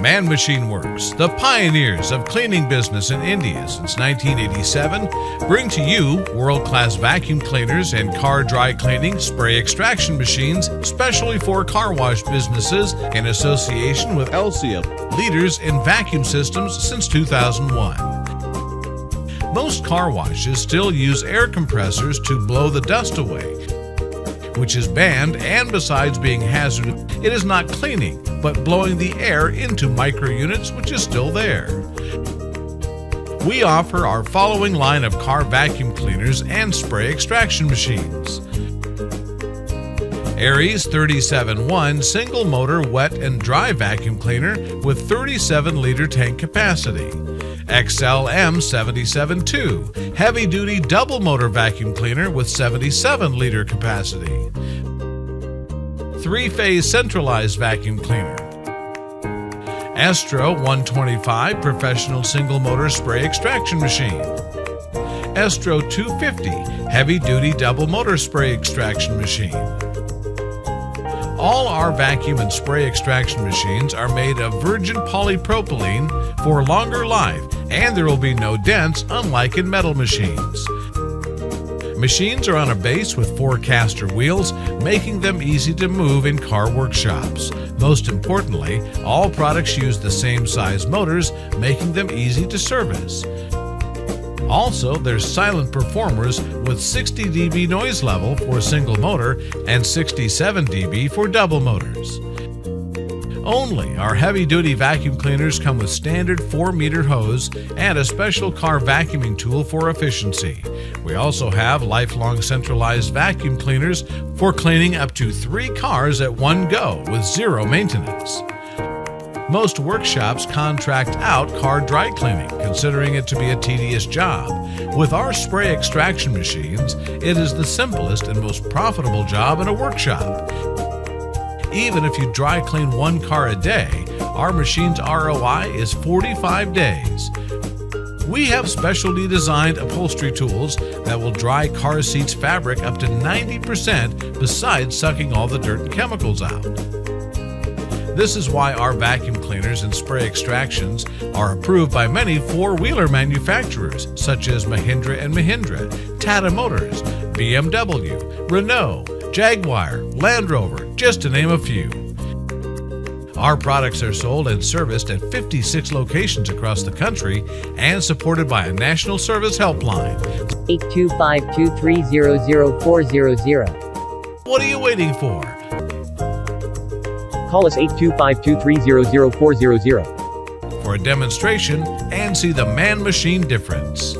Manmachine Works, the pioneers of cleaning business in India since 1987, bring to you world-class vacuum cleaners and car dry cleaning spray extraction machines specially for car wash businesses in association with ELSEA, leaders in vacuum systems since 2001. Most car washes still use air compressors to blow the dust away, which is banned, and besides being hazardous, it is not cleaning, but blowing the air into micro units, which is still there. We offer our following line of car vacuum cleaners and spray extraction machines. Aries 37-1 single motor wet and dry vacuum cleaner with 37-liter tank capacity. XLM 77-2 heavy-duty double motor vacuum cleaner with 77-liter capacity. 3-phase centralized vacuum cleaner. Estro 125 professional single motor spray extraction machine. Estro 250 heavy-duty double motor spray extraction machine. All our vacuum and spray extraction machines are made of virgin polypropylene for longer life, and there will be no dents, unlike in metal machines. Machines are on a base with 4 caster wheels, making them easy to move in car workshops. Most importantly, all products use the same size motors, making them easy to service. Also, there's silent performers with 60 dB noise level for single motor and 67 dB for double motors. Only our heavy-duty vacuum cleaners come with standard 4-meter hose and a special car vacuuming tool for efficiency. We also have lifelong centralized vacuum cleaners for cleaning up to 3 cars at one go with zero maintenance. Most workshops contract out car dry cleaning, considering it to be a tedious job. With our spray extraction machines, it is the simplest and most profitable job in a workshop. Even if you dry clean 1 car a day, our machine's ROI is 45 days. We have specially designed upholstery tools that will dry car seats fabric up to 90% besides sucking all the dirt and chemicals out. This is why our vacuum cleaners and spray extractions are approved by many 4-wheeler manufacturers such as Mahindra & Mahindra, Tata Motors, BMW, Renault, Jaguar, Land Rover, just to name a few. Our products are sold and serviced at 56 locations across the country and supported by a national service helpline. 825-230-0400. What are you waiting for? Call us 825-230-0400 for a demonstration and see the man-machine difference.